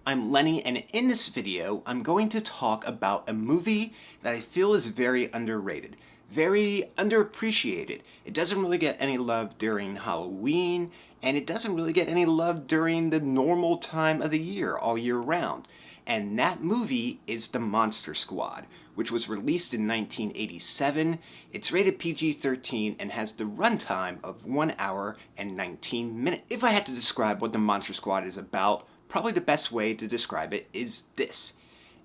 I'm Lenny, and in this video, I'm going to talk about a movie that I feel is very underrated, very underappreciated. It doesn't really get any love during Halloween, and it doesn't really get any love during the normal time of the year, all year round. And that movie is The Monster Squad, which was released in 1987. It's rated PG-13 and has the runtime of 1 hour and 19 minutes. If I had to describe what The Monster Squad is about, probably the best way to describe it is this.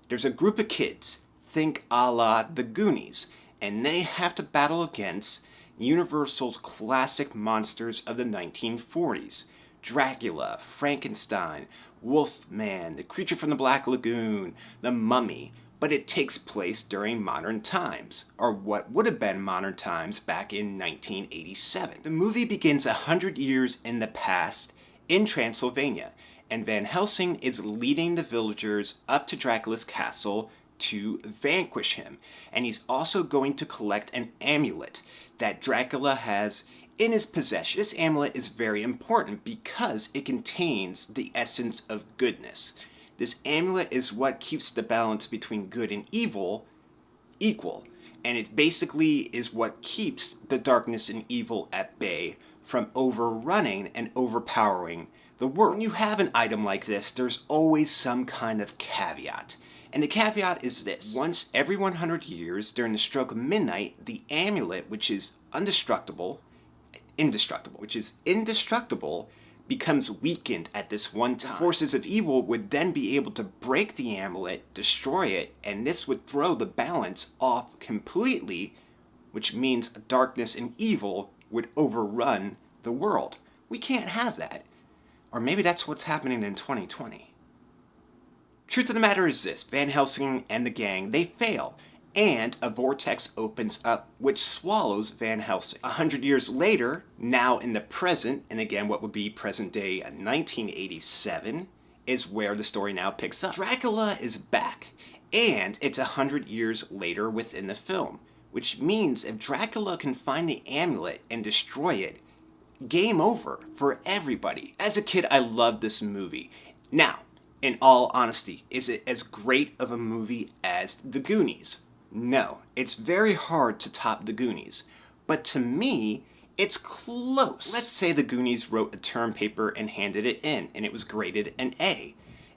There's a group of kids, think a la the Goonies, and they have to battle against Universal's classic monsters of the 1940s. Dracula, Frankenstein, Wolfman, the creature from the Black Lagoon, the Mummy, but it takes place during modern times, or what would have been modern times back in 1987. The movie begins 100 years in the past in Transylvania, and Van Helsing is leading the villagers up to Dracula's castle to vanquish him. And he's also going to collect an amulet that Dracula has in his possession. This amulet is very important because it contains the essence of goodness. This amulet is what keeps the balance between good and evil equal. And it basically is what keeps the darkness and evil at bay from overrunning and overpowering the world. When you have an item like this, there's always some kind of caveat. And the caveat is this. Once every 100 years, during the stroke of midnight, the amulet, which is indestructible, becomes weakened at this one time. The forces of evil would then be able to break the amulet, destroy it, and this would throw the balance off completely, which means darkness and evil would overrun the world. We can't have that. Or maybe that's what's happening in 2020. Truth of the matter is this, Van Helsing and the gang, they fail, and a vortex opens up which swallows Van Helsing. 100 years later, now in the present, and again what would be present day 1987, is where the story now picks up. Dracula is back, and it's 100 years later within the film, which means if Dracula can find the amulet and destroy it, game over for everybody. As a kid, I loved this movie. Now, in all honesty, is it as great of a movie as The Goonies? No, it's very hard to top The Goonies. But to me, it's close. Let's say The Goonies wrote a term paper and handed it in, and it was graded an A.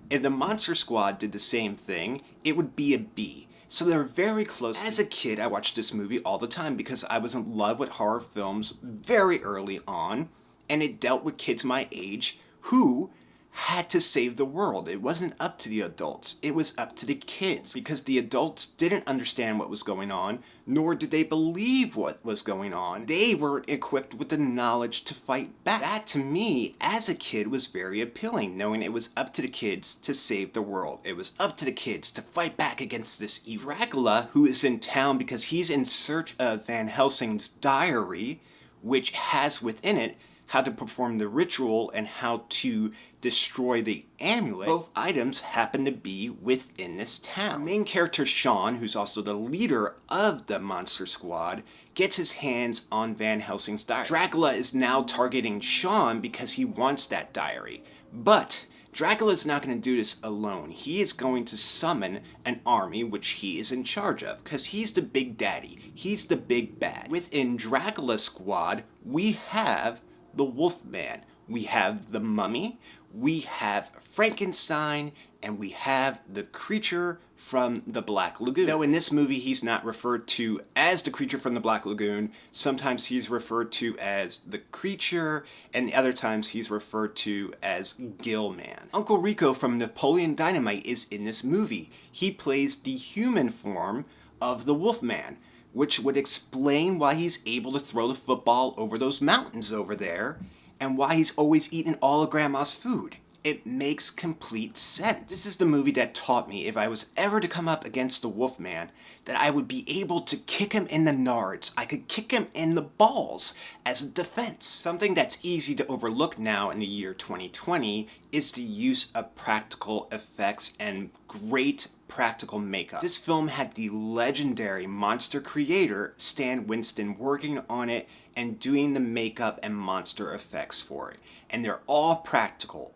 If The Monster Squad did the same thing, it would be a B. So they're very close. As a kid, I watched this movie all the time because I was in love with horror films very early on, and it dealt with kids my age who had to save the world. It wasn't up to the adults, it was up to the kids, because the adults didn't understand what was going on, nor did they believe what was going on. They weren't equipped with the knowledge to fight back. That, to me, as a kid, was very appealing, knowing it was up to the kids to save the world. It was up to the kids to fight back against this evil. Dracula, who is in town because he's in search of Van Helsing's diary, which has within it how to perform the ritual and how to destroy the amulet. Both items happen to be within this town. The main character, Sean, who's also the leader of the Monster Squad, gets his hands on Van Helsing's diary. Dracula is now targeting Sean because he wants that diary. But Dracula's not going to do this alone. He is going to summon an army, which he is in charge of, because he's the big daddy. He's the big bad. Within Dracula's squad, we have the Wolfman, we have the Mummy, we have Frankenstein, and we have the creature from the Black Lagoon. Though in this movie he's not referred to as the creature from the Black Lagoon, sometimes he's referred to as the creature, and the other times he's referred to as Gillman. Uncle Rico from Napoleon Dynamite is in this movie. He plays the human form of the Wolfman, which would explain why he's able to throw the football over those mountains over there, and why he's always eating all of Grandma's food. It makes complete sense. This is the movie that taught me if I was ever to come up against the Wolfman, that I would be able to kick him in the nards. I could kick him in the balls as a defense. Something that's easy to overlook now in the year 2020 is the use of practical effects and great practical makeup. This film had the legendary monster creator Stan Winston working on it and doing the makeup and monster effects for it. And they're all practical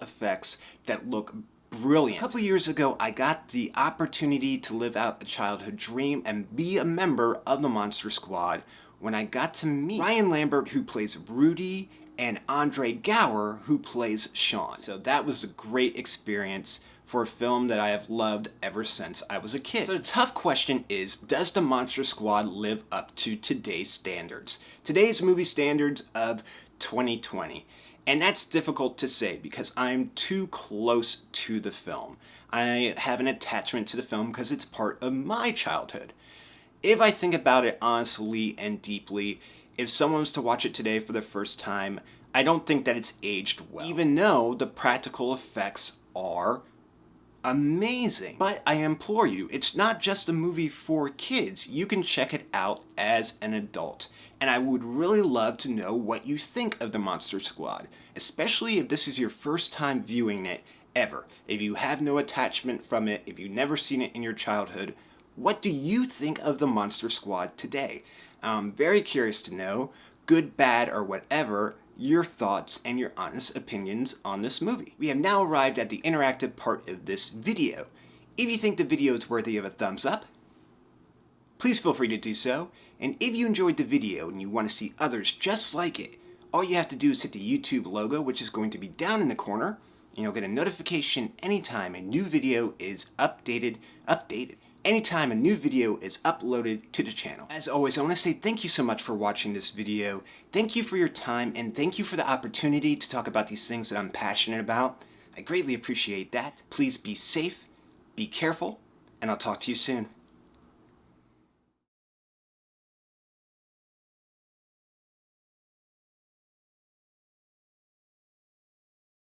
effects that look brilliant. A couple years ago, I got the opportunity to live out a childhood dream and be a member of the Monster Squad when I got to meet Ryan Lambert, who plays Rudy, and Andre Gower, who plays Sean. So that was a great experience for a film that I have loved ever since I was a kid. So the tough question is, does the Monster Squad live up to today's standards? Today's movie standards of 2020. And that's difficult to say because I'm too close to the film. I have an attachment to the film because it's part of my childhood. If I think about it honestly and deeply, if someone was to watch it today for the first time, I don't think that it's aged well. Even though the practical effects are amazing. But I implore you, it's not just a movie for kids. You can check it out as an adult. And I would really love to know what you think of the Monster Squad, especially if this is your first time viewing it ever. If you have no attachment from it, if you've never seen it in your childhood, what do you think of the Monster Squad today? I'm very curious to know, good, bad, or whatever, your thoughts and your honest opinions on this movie. We have now arrived at the interactive part of this video. If you think the video is worthy of a thumbs up, please feel free to do so. And if you enjoyed the video and you want to see others just like it, all you have to do is hit the YouTube logo, which is going to be down in the corner, and you'll get a notification anytime a new video is updated. Anytime a new video is uploaded to the channel. As always, I want to say thank you so much for watching this video. Thank you for your time, and thank you for the opportunity to talk about these things that I'm passionate about. I greatly appreciate that. Please be safe, be careful, and I'll talk to you soon.